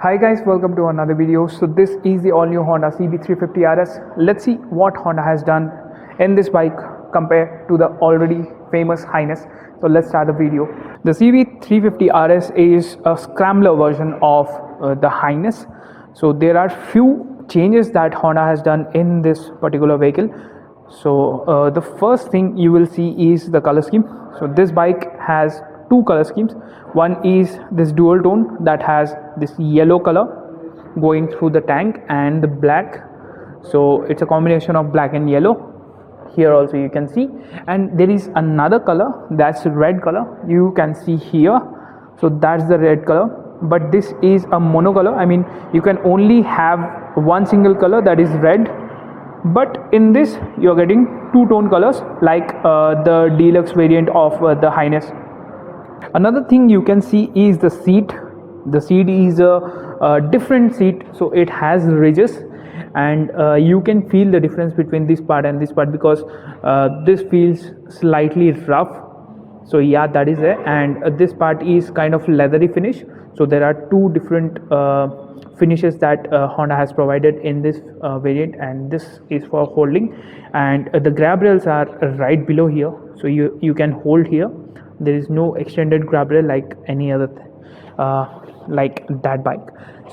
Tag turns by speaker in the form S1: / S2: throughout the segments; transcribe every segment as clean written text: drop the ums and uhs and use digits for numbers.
S1: Hi guys, welcome to another video. So this is the all new Honda CB350 RS. Let's see what Honda has done in this bike compared to the already famous Highness. So let's start the video. The CB350 RS is a scrambler version of the Highness. So there are few changes that Honda has done in this particular vehicle. So the first thing you will see is the color scheme. So this bike has two color schemes. One is this dual tone that has this yellow color going through the tank and the black. So it's a combination of black and yellow. Here also you can see, and there is another color that's red color. You can see here. So that's the red color, but this is a monocolor. I mean, you can only have one single color, that is red. But in this you are getting two tone colors like the deluxe variant of the Highness. Another thing you can see is the seat. The seat is a different seat, so it has ridges, and you can feel the difference between this part and this part because this feels slightly rough. So yeah, that is it. And this part is kind of leathery finish. So there are two different finishes that Honda has provided in this variant, and this is for holding. And the grab rails are right below here, so you can hold here. There is no extended grab rail like any other like that bike.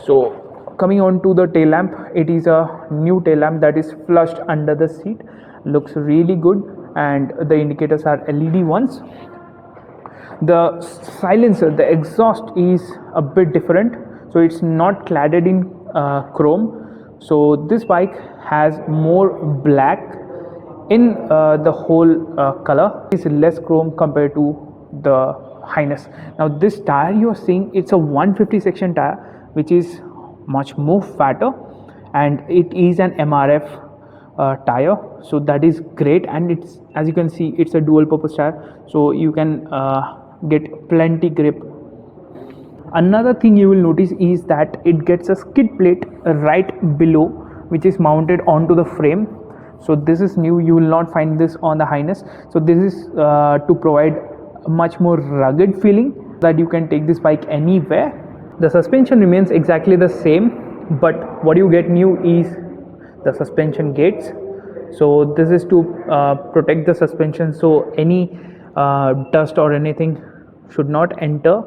S1: So coming on to the tail lamp, it is a new tail lamp that is flushed under the seat. Looks really good, and the indicators are LED ones. The silencer, the exhaust is a bit different, so it's not cladded in chrome. So this bike has more black in the whole color. It's less chrome compared to the Highness. Now this tire you are seeing, it's a 150 section tire, which is much more fatter, and it is an MRF tire, so that is great. And it's, as you can see, it's a dual purpose tire, so you can get plenty grip. Another thing you will notice is that it gets a skid plate right below, which is mounted onto the frame. So this is new, you will not find this on the Highness. So this is to provide a much more rugged feeling that you can take this bike anywhere. The suspension remains exactly the same, but what you get new is the suspension gates. So this is to protect the suspension, so any dust or anything should not enter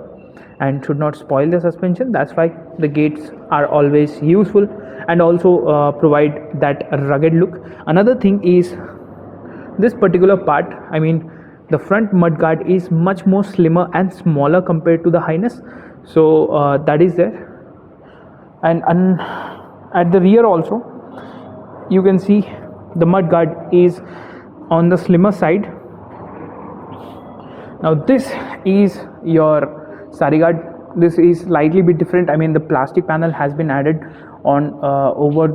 S1: and should not spoil the suspension. That's why the gates are always useful and also provide that rugged look. Another thing is this particular part, I mean the front mudguard is much more slimmer and smaller compared to the Highness. So that is there. And at the rear also you can see the mudguard is on the slimmer side. Now this is your sari guard. This is slightly bit different. I mean, the plastic panel has been added on over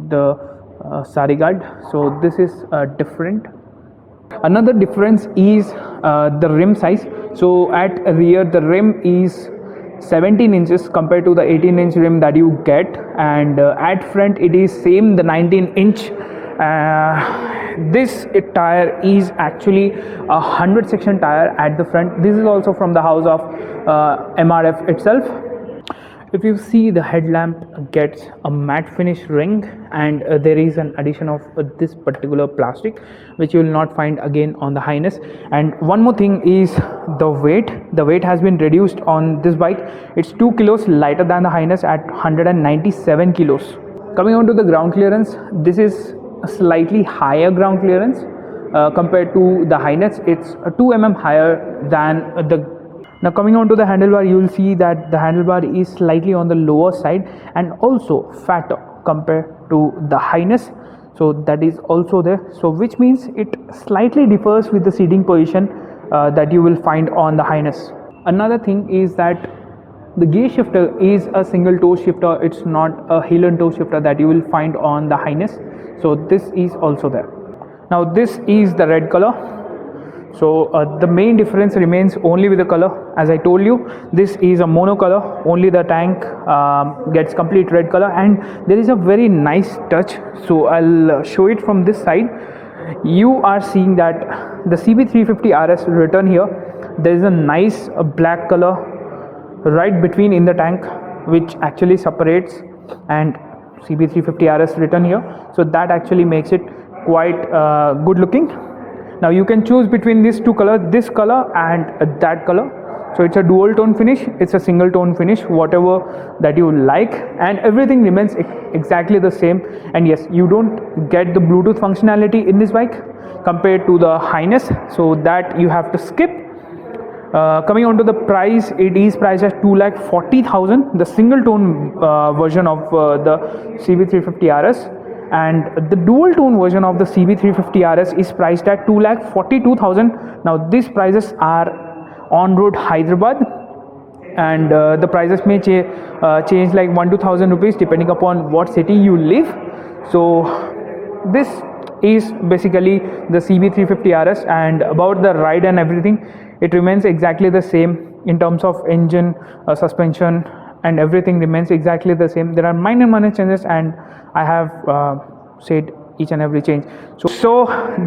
S1: the sari guard, so this is different. Another difference is the rim size. So at rear the rim is 17 inches compared to the 18-inch rim that you get, and at front it is same, the 19-inch. This tire is actually a 100 section tire at the front. This is also from the house of MRF itself. If you see, the headlamp gets a matte finish ring, and there is an addition of this particular plastic which you will not find again on the Highness. And one more thing is the weight. The weight has been reduced on this bike. It's 2 kilos lighter than the Highness at 197 kilos. Coming on to the ground clearance, this is a slightly higher ground clearance compared to the Highness. It's 2 mm higher than the. Now coming on to the handlebar, you will see that the handlebar is slightly on the lower side and also fatter compared to the Highness. So that is also there. So which means it slightly differs with the seating position that you will find on the Highness. Another thing is that the gear shifter is a single toe shifter. It's not a heel and toe shifter that you will find on the Highness. So this is also there. Now this is the red color. So the main difference remains only with the color. As I told you, this is a monocolor. Only the tank gets complete red color, and there is a very nice touch. So I'll show it from this side. You are seeing that the CB350 RS written here. There is a nice black color right between in the tank. which actually separates, and CB350RS written here, so that actually makes it quite good looking. Now you can choose between these two colors, this color and that color. So it's a dual tone finish, it's a single tone finish, whatever that you like, and everything remains exactly the same. And yes, you don't get the Bluetooth functionality in this bike compared to the Highness, so that you have to skip. Coming on to the price, it is priced at 2,40,000, the single tone version of the CB350RS, and the dual tone version of the CB350RS is priced at 2,42,000. Now these prices are on road Hyderabad, and the prices may change like 1 to 1,000 rupees depending upon what city you live. So this is basically the CB350RS, and about the ride and everything, it remains exactly the same in terms of engine, suspension, and everything remains exactly the same. There are minor changes, and I have said each and every change. So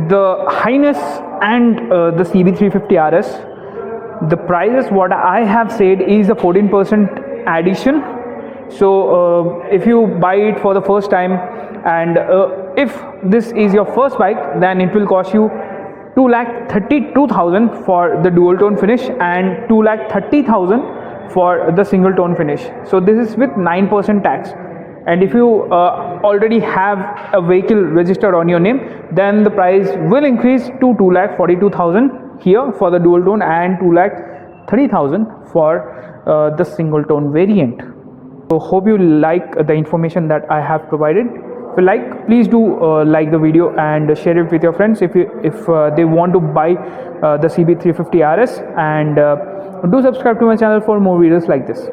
S1: the Highness and the CB350RS, the prices what I have said is a 14% addition. So if you buy it for the first time, and if this is your first bike, then it will cost you 2,32,000 for the dual tone finish and 2,30,000 for the single tone finish. So this is with 9% tax. And if you already have a vehicle registered on your name, then the price will increase to 2,42,000 here for the dual tone and 2,30,000 for the single tone variant. So hope you like the information that I have provided. If you like, please do like the video and share it with your friends if they want to buy the CB350RS, and do subscribe to my channel for more videos like this.